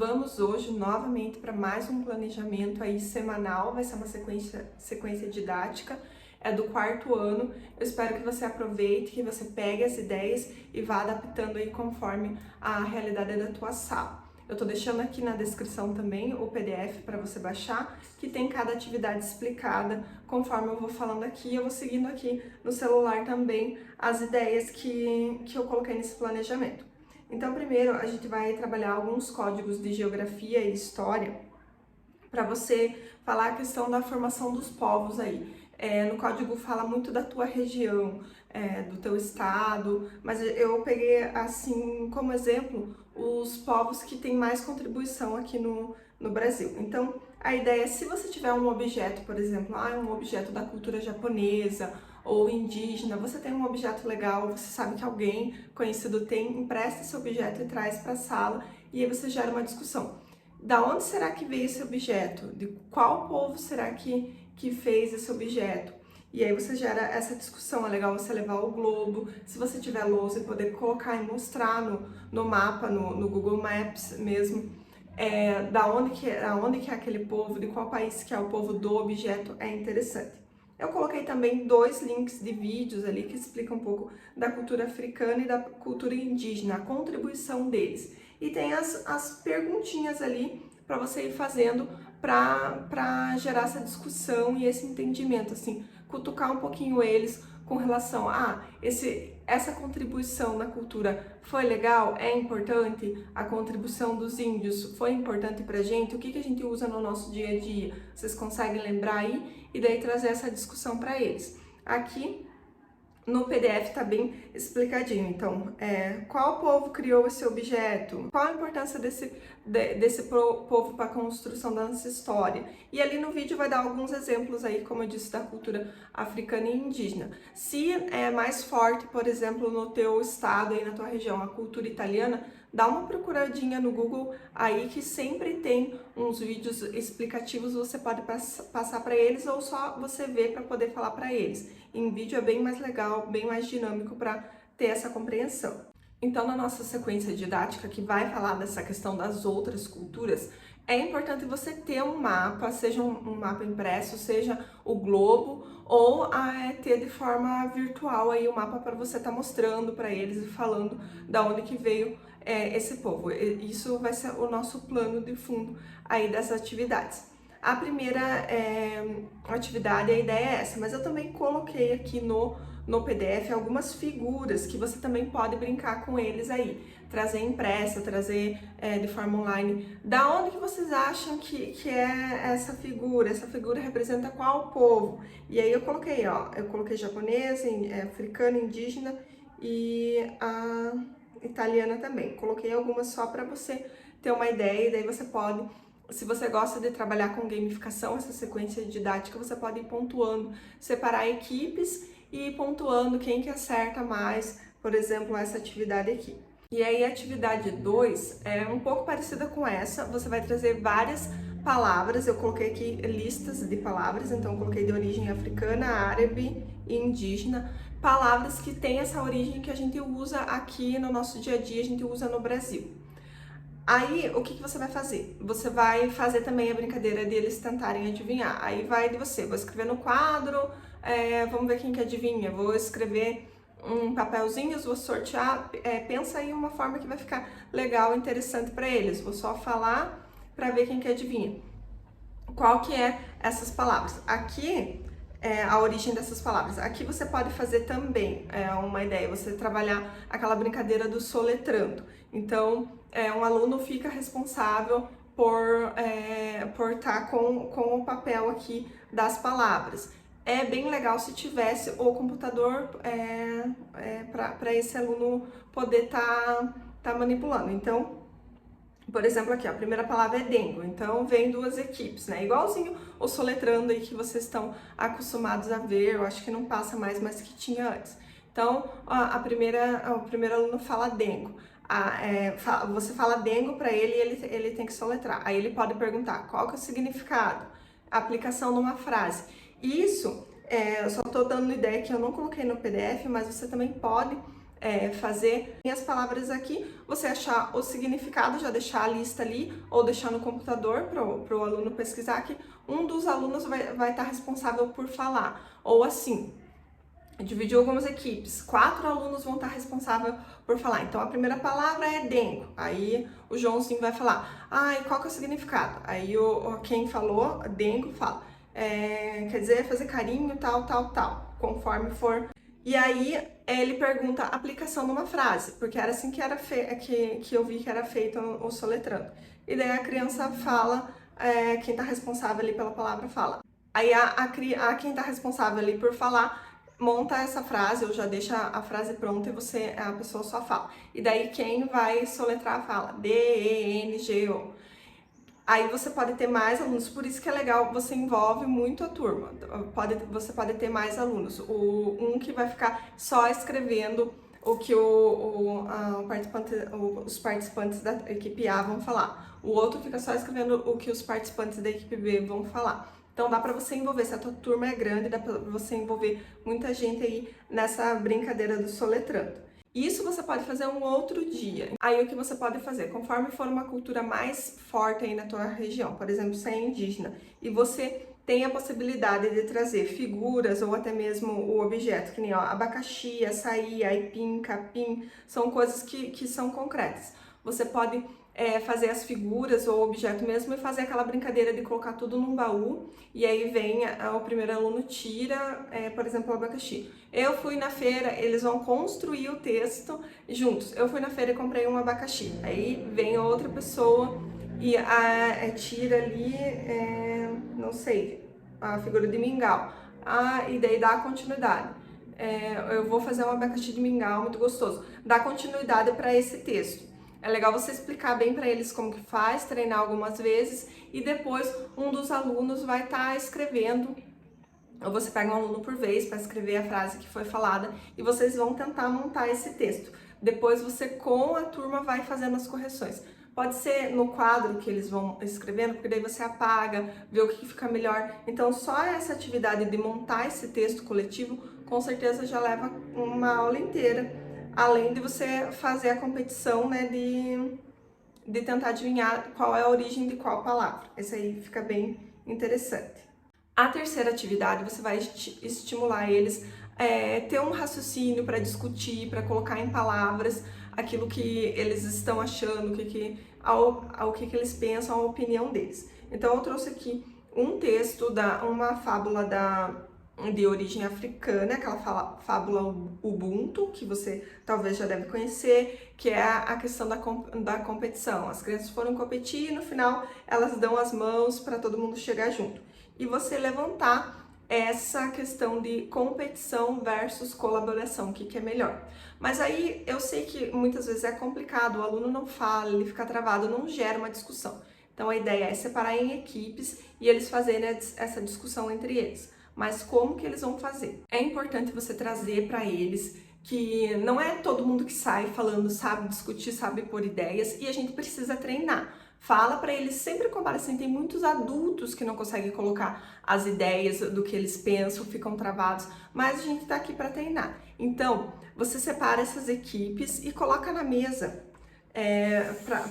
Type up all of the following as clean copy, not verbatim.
Vamos hoje novamente para mais um planejamento aí semanal, vai ser uma sequência didática, é do quarto ano. Eu espero que você aproveite, que você pegue as ideias e vá adaptando aí conforme a realidade da tua sala. Eu tô deixando aqui na descrição também o PDF para você baixar, que tem cada atividade explicada, conforme eu vou falando aqui, eu vou seguindo aqui no celular também as ideias que eu coloquei nesse planejamento. Então, primeiro, a gente vai trabalhar alguns códigos de geografia e história para você falar a questão da formação dos povos aí. No código fala muito da tua região, do teu estado, mas eu peguei assim como exemplo os povos que têm mais contribuição aqui no Brasil. Então, a ideia é, se você tiver um objeto, por exemplo, um objeto da cultura japonesa ou indígena, você tem um objeto legal, você sabe que alguém conhecido tem, empresta esse objeto e traz para a sala, e aí você gera uma discussão. Da onde será que veio esse objeto? De qual povo será que fez esse objeto? E aí você gera essa discussão. É legal você levar o globo, se você tiver lousa, e poder colocar e mostrar no mapa, no Google Maps mesmo, aonde que é aquele povo, de qual país que é o povo do objeto, é interessante. Eu coloquei também 2 links de vídeos ali que explicam um pouco da cultura africana e da cultura indígena, a contribuição deles. E tem as perguntinhas ali para você ir fazendo para gerar essa discussão e esse entendimento, assim, cutucar um pouquinho eles com relação a essa contribuição na cultura foi legal, é importante, a contribuição dos índios foi importante pra gente, o que a gente usa no nosso dia a dia, vocês conseguem lembrar aí? E daí trazer essa discussão para eles. Aqui no PDF tá bem explicadinho. Então, qual povo criou esse objeto? Qual a importância desse povo para a construção da nossa história? E ali no vídeo vai dar alguns exemplos aí, como eu disse, da cultura africana e indígena. Se é mais forte, por exemplo, no teu estado, aí na tua região, a cultura italiana, dá uma procuradinha no Google aí que sempre tem uns vídeos explicativos, você pode passar para eles ou só você ver para poder falar para eles. Em vídeo é bem mais legal, bem mais dinâmico para ter essa compreensão. Então, na nossa sequência didática, que vai falar dessa questão das outras culturas, é importante você ter um mapa, seja um mapa impresso, seja o globo, ou ter de forma virtual aí o mapa para você estar mostrando para eles e falando da onde que veio esse povo. Isso vai ser o nosso plano de fundo aí das atividades. A primeira atividade, a ideia é essa, mas eu também coloquei aqui no PDF algumas figuras que você também pode brincar com eles aí, trazer impressa, trazer de forma online. Da onde que vocês acham que é essa figura? Essa figura representa qual povo? E aí eu coloquei japonês, africano, indígena e a italiana também. Coloquei algumas só para você ter uma ideia, e daí você pode, se você gosta de trabalhar com gamificação, essa sequência didática, você pode ir pontuando, separar equipes e ir pontuando quem que acerta mais, por exemplo, essa atividade aqui. E aí a atividade 2 é um pouco parecida com essa, você vai trazer várias palavras, eu coloquei aqui listas de palavras, então eu coloquei de origem africana, árabe e indígena, palavras que têm essa origem que a gente usa aqui no nosso dia a dia, a gente usa no Brasil. Aí, o que você vai fazer? Você vai fazer também a brincadeira de eles tentarem adivinhar. Aí vai de você. Vou escrever no quadro, vamos ver quem que adivinha. Vou escrever um papelzinho, vou sortear. Pensa aí uma forma que vai ficar legal, interessante para eles. Vou só falar para ver quem que adivinha. Qual que é essas palavras? Aqui a origem dessas palavras. Aqui você pode fazer também uma ideia, você trabalhar aquela brincadeira do soletrando. Então, um aluno fica responsável por estar com o papel aqui das palavras. É bem legal se tivesse o computador para esse aluno poder tá manipulando. Então, por exemplo, aqui, ó, a primeira palavra é dengo, então vem 2 equipes, né? Igualzinho o soletrando aí que vocês estão acostumados a ver, eu acho que não passa mais, mas que tinha antes. Então, o primeiro aluno fala dengo. Você fala dengo para ele e ele tem que soletrar. Aí ele pode perguntar qual que é o significado, a aplicação numa frase. Isso, eu só estou dando ideia que eu não coloquei no PDF, mas você também pode fazer as palavras aqui, você achar o significado, já deixar a lista ali, ou deixar no computador para o aluno pesquisar, que um dos alunos vai estar responsável por falar. Ou assim, dividiu algumas equipes, 4 alunos vão estar responsáveis por falar. Então, a primeira palavra é dengo. Aí, o Joãozinho vai falar, e qual que é o significado? Aí, quem falou, dengo, fala, quer dizer, fazer carinho, tal, tal, tal, conforme for. E aí, ele pergunta a aplicação numa frase, porque era assim que eu vi que era feito o soletrando. E daí, a criança fala, quem está responsável ali pela palavra fala. Aí, quem está responsável ali por falar monta essa frase, ou já deixa a frase pronta e a pessoa só fala. E daí quem vai soletrar fala D-E-N-G-O. Aí você pode ter mais alunos, por isso que é legal, você envolve muito a turma. Você pode ter mais alunos. Um que vai ficar só escrevendo o que os participantes da equipe A vão falar. O outro fica só escrevendo o que os participantes da equipe B vão falar. Então dá para você envolver, se a tua turma é grande, dá para você envolver muita gente aí nessa brincadeira do soletrando. Isso você pode fazer um outro dia. Aí o que você pode fazer, conforme for uma cultura mais forte aí na tua região, por exemplo, se é indígena, e você tem a possibilidade de trazer figuras ou até mesmo o objeto, que nem abacaxi, açaí, aipim, capim, são coisas que são concretas. Você pode fazer as figuras ou objeto mesmo e fazer aquela brincadeira de colocar tudo num baú e aí vem o primeiro aluno tira, por exemplo, o abacaxi. Eu fui na feira, eles vão construir o texto juntos. Eu fui na feira e comprei um abacaxi. Aí vem outra pessoa e tira ali, não sei, a figura de mingau. E daí dá a continuidade. Eu vou fazer um abacaxi de mingau muito gostoso. Dá continuidade para esse texto. É legal você explicar bem para eles como que faz, treinar algumas vezes e depois um dos alunos vai estar escrevendo, ou você pega um aluno por vez para escrever a frase que foi falada e vocês vão tentar montar esse texto. Depois você com a turma vai fazendo as correções. Pode ser no quadro que eles vão escrevendo, porque daí você apaga, vê o que fica melhor. Então só essa atividade de montar esse texto coletivo com certeza já leva uma aula inteira. Além de você fazer a competição, né, de tentar adivinhar qual é a origem de qual palavra. Esse aí fica bem interessante. A terceira atividade, você vai estimular eles ter um raciocínio para discutir, para colocar em palavras aquilo que eles estão achando, o que eles pensam, a opinião deles. Então, eu trouxe aqui um texto, uma fábula de origem africana, aquela fábula Ubuntu, que você talvez já deve conhecer, que é a questão da competição. As crianças foram competir e no final elas dão as mãos para todo mundo chegar junto. E você levantar essa questão de competição versus colaboração, o que é melhor. Mas aí eu sei que muitas vezes é complicado, o aluno não fala, ele fica travado, não gera uma discussão. Então a ideia é separar em equipes e eles fazerem essa discussão entre eles. Mas como que eles vão fazer? É importante você trazer para eles que não é todo mundo que sai falando, sabe discutir, sabe pôr ideias, e a gente precisa treinar. Fala para eles sempre comparecem. Tem muitos adultos que não conseguem colocar as ideias do que eles pensam, ficam travados, mas a gente está aqui para treinar. Então, você separa essas equipes e coloca na mesa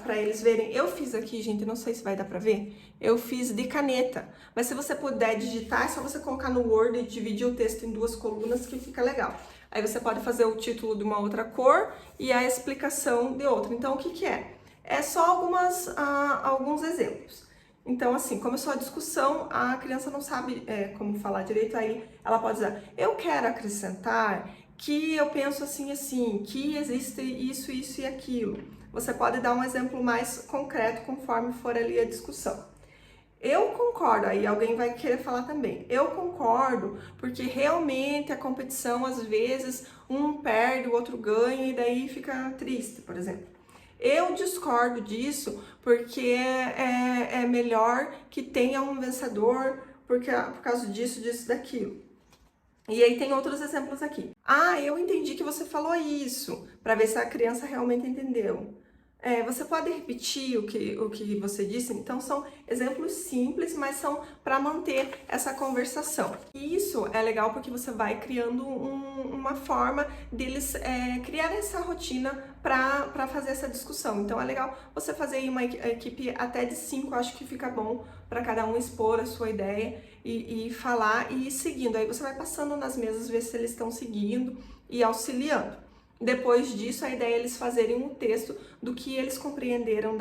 para eles verem. Eu fiz aqui, gente, não sei se vai dar para ver, eu fiz de caneta, mas se você puder digitar, é só você colocar no Word e dividir o texto em 2 colunas que fica legal. Aí você pode fazer o título de uma outra cor e a explicação de outra. Então, o que é? É só alguns exemplos. Então, assim, começou a discussão, a criança não sabe como falar direito, aí ela pode dizer, eu quero acrescentar que eu penso assim, que existe isso, isso e aquilo. Você pode dar um exemplo mais concreto conforme for ali a discussão. Eu concordo, aí alguém vai querer falar também. Eu concordo, porque realmente a competição, às vezes, um perde, o outro ganha e daí fica triste, por exemplo. Eu discordo disso porque é melhor que tenha um vencedor por causa disso, daquilo. E aí tem outros exemplos aqui. Eu entendi que você falou isso, para ver se a criança realmente entendeu. Você pode repetir o que você disse? Então, são exemplos simples, mas são para manter essa conversação. E isso é legal porque você vai criando uma forma deles criar essa rotina para fazer essa discussão. Então, é legal você fazer aí uma equipe até de 5, acho que fica bom para cada um expor a sua ideia e falar e ir seguindo. Aí você vai passando nas mesas, ver se eles estão seguindo e auxiliando. Depois disso, a ideia é eles fazerem um texto do que eles compreenderam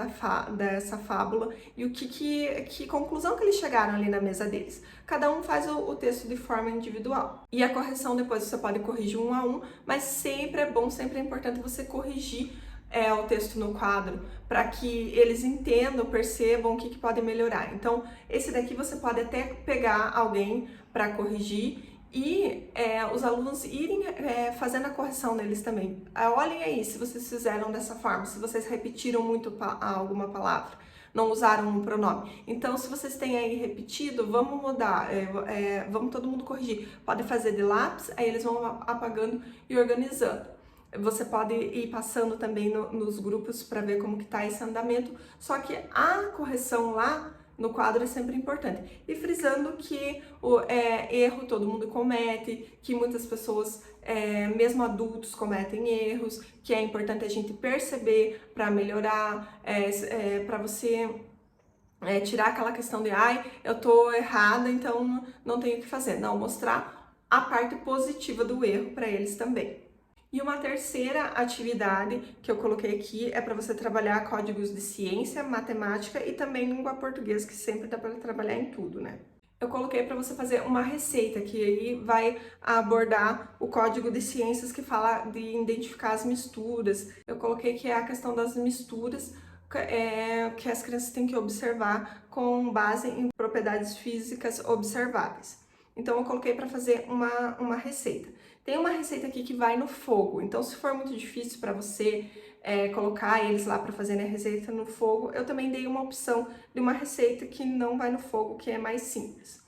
dessa fábula e que conclusão que eles chegaram ali na mesa deles. Cada um faz o texto de forma individual. E a correção depois você pode corrigir um a um, mas sempre é bom, sempre é importante você corrigir o texto no quadro, para que eles entendam, percebam o que pode melhorar. Então, esse daqui você pode até pegar alguém para corrigir e os alunos irem fazendo a correção neles também. Olhem aí se vocês fizeram dessa forma, se vocês repetiram muito alguma palavra, não usaram um pronome. Então, se vocês têm aí repetido, vamos mudar, vamos todo mundo corrigir. Pode fazer de lápis, aí eles vão apagando e organizando. Você pode ir passando também nos grupos para ver como que tá esse andamento, só que a correção lá no quadro é sempre importante. E frisando que o erro todo mundo comete, que muitas pessoas, mesmo adultos, cometem erros, que é importante a gente perceber para melhorar, para você tirar aquela questão de ai, eu tô errada, então não tenho o que fazer. Não, mostrar a parte positiva do erro para eles também. E uma terceira atividade que eu coloquei aqui é para você trabalhar códigos de ciência, matemática e também língua portuguesa, que sempre dá para trabalhar em tudo, né? Eu coloquei para você fazer uma receita que aí vai abordar o código de ciências que fala de identificar as misturas. Eu coloquei que é a questão das misturas que as crianças têm que observar com base em propriedades físicas observáveis. Então, eu coloquei para fazer uma receita. Tem uma receita aqui que vai no fogo, então se for muito difícil para você colocar eles lá para fazerem a receita no fogo, eu também dei uma opção de uma receita que não vai no fogo, que é mais simples.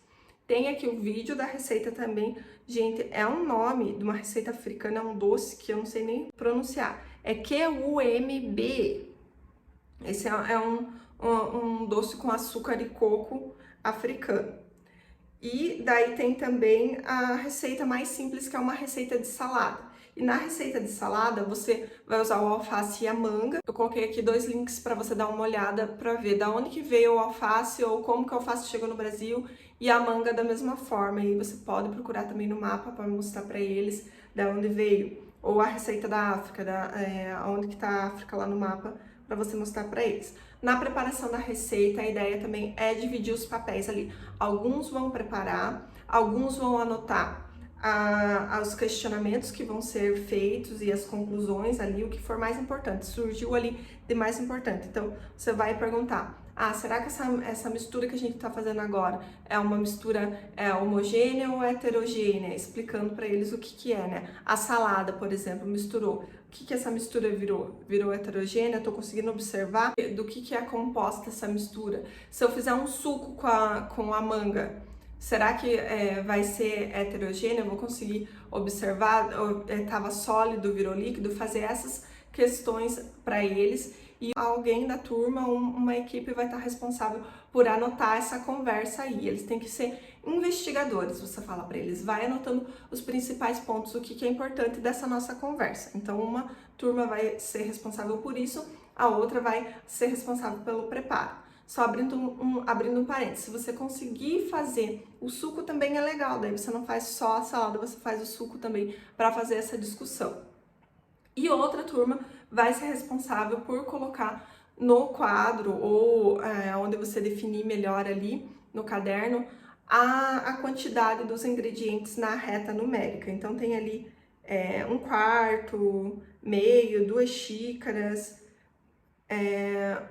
Tem aqui o vídeo da receita também. Gente, é um nome de uma receita africana, é um doce que eu não sei nem pronunciar. É QUMB. Esse é um doce com açúcar de coco africano. E daí tem também a receita mais simples, que é uma receita de salada. E na receita de salada, você vai usar o alface e a manga. Eu coloquei aqui 2 links para você dar uma olhada para ver da onde que veio o alface ou como que o alface chegou no Brasil e a manga da mesma forma. E você pode procurar também no mapa para mostrar para eles da onde veio. Ou a receita da África, onde que tá a África lá no mapa, para você mostrar para eles. Na preparação da receita, a ideia também é dividir os papéis ali. Alguns vão preparar, alguns vão anotar os questionamentos que vão ser feitos e as conclusões ali, o que for mais importante, surgiu ali de mais importante. Então, você vai perguntar, será que essa mistura que a gente está fazendo agora é uma mistura homogênea ou heterogênea? Explicando para eles o que é, né? A salada, por exemplo, misturou. O que essa mistura virou? Virou heterogênea? Estou conseguindo observar do que é composta essa mistura. Se eu fizer um suco com a manga, será que vai ser heterogêneo? Eu vou conseguir observar, estava sólido, virou líquido, fazer essas questões para eles. E alguém da turma, uma equipe vai estar responsável por anotar essa conversa aí. Eles têm que ser investigadores, você fala para eles, vai anotando os principais pontos, o que é importante dessa nossa conversa. Então, uma turma vai ser responsável por isso, a outra vai ser responsável pelo preparo. Só abrindo um parênteses, se você conseguir fazer o suco também é legal, daí você não faz só a salada, você faz o suco também para fazer essa discussão. E outra turma vai ser responsável por colocar no quadro ou onde você definir melhor ali no caderno a quantidade dos ingredientes na reta numérica. Então tem ali 1/4, meio, 2 xícaras,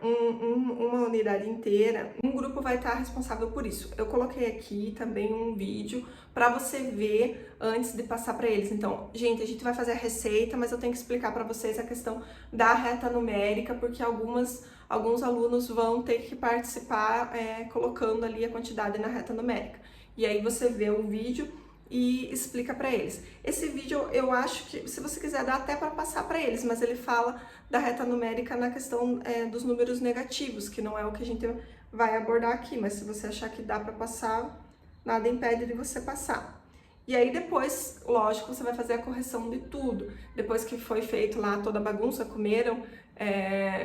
uma unidade inteira. Um grupo vai estar responsável por isso. Eu coloquei aqui também um vídeo para você ver antes de passar para eles. Então, gente, a gente vai fazer a receita, mas eu tenho que explicar para vocês a questão da reta numérica, porque alguns alunos vão ter que participar colocando ali a quantidade na reta numérica. E aí você vê o vídeo e explica para eles. Esse vídeo eu acho que, se você quiser, dá até para passar para eles, mas ele fala da reta numérica na questão dos números negativos, que não é o que a gente vai abordar aqui, mas se você achar que dá para passar, nada impede de você passar. E aí depois, lógico, você vai fazer a correção de tudo. Depois que foi feito lá toda a bagunça, comeram,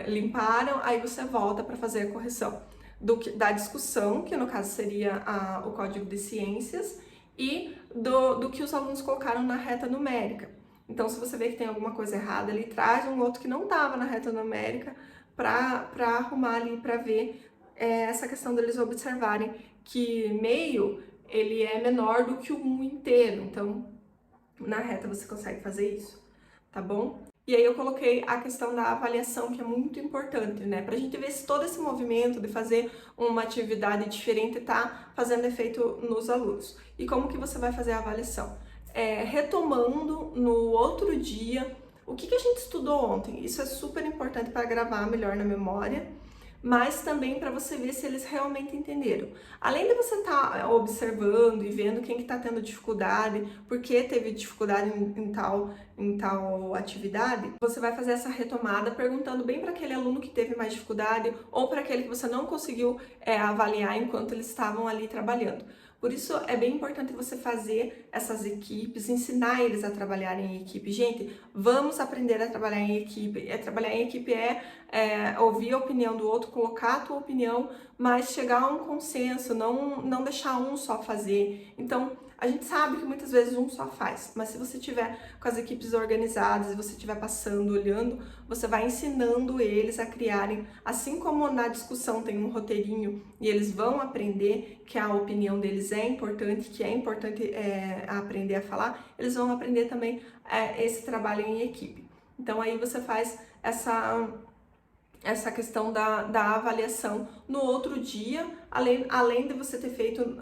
limparam, aí você volta para fazer a correção da discussão, que no caso seria o código de ciências, e do que os alunos colocaram na reta numérica. Então, se você vê que tem alguma coisa errada ali, traz um outro que não estava na reta numérica para arrumar ali, para ver essa questão deles observarem que meio ele é menor do que o 1 inteiro. Então, na reta você consegue fazer isso, tá bom? E aí eu coloquei a questão da avaliação, que é muito importante, né? Pra gente ver se todo esse movimento de fazer uma atividade diferente tá fazendo efeito nos alunos. E como que você vai fazer a avaliação? Retomando no outro dia o que a gente estudou ontem. Isso é super importante para gravar melhor na memória, mas também para você ver se eles realmente entenderam. Além de você estar observando e vendo quem que está tendo dificuldade, por que teve dificuldade em tal atividade, você vai fazer essa retomada perguntando bem para aquele aluno que teve mais dificuldade ou para aquele que você não conseguiu avaliar enquanto eles estavam ali trabalhando. Por isso é bem importante você fazer essas equipes, ensinar eles a trabalharem em equipe. Gente, vamos aprender a trabalhar em equipe. Trabalhar em equipe é ouvir a opinião do outro, colocar a tua opinião, mas chegar a um consenso, não deixar um só fazer. Então, a gente sabe que muitas vezes um só faz, mas se você tiver com as equipes organizadas e você estiver passando, olhando, você vai ensinando eles a criarem, assim como na discussão tem um roteirinho e eles vão aprender que a opinião deles é importante, que é importante aprender a falar, eles vão aprender também esse trabalho em equipe. Então aí você faz essa questão da avaliação no outro dia, além de você ter feito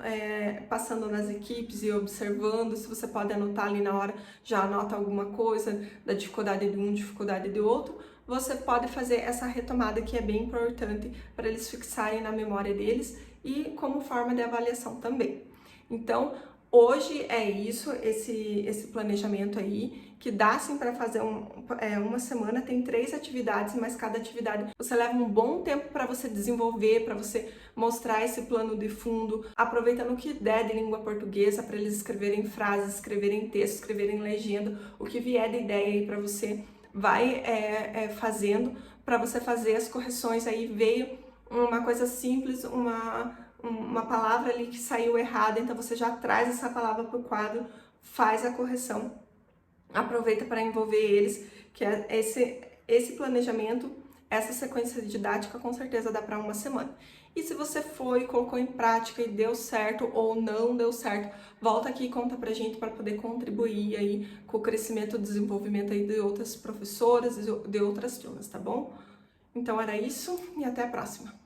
passando nas equipes e observando, se você pode anotar ali na hora, já anota alguma coisa da dificuldade de um, dificuldade de outro, você pode fazer essa retomada que é bem importante para eles fixarem na memória deles e como forma de avaliação também. Então, hoje é isso, esse planejamento aí, que dá sim para fazer uma semana, tem 3 atividades, mas cada atividade você leva um bom tempo para você desenvolver, para você mostrar esse plano de fundo, aproveitando o que der de língua portuguesa para eles escreverem frases, escreverem texto, escreverem legenda, o que vier de ideia aí para você vai fazendo, para você fazer as correções. Aí veio uma coisa simples, uma palavra ali que saiu errada, então você já traz essa palavra para o quadro, faz a correção, aproveita para envolver eles, que é esse planejamento, essa sequência didática com certeza dá para uma semana. E se você foi, colocou em prática e deu certo ou não deu certo, volta aqui e conta pra gente para poder contribuir aí com o crescimento e desenvolvimento aí de outras professoras, de outras turmas, tá bom? Então era isso e até a próxima!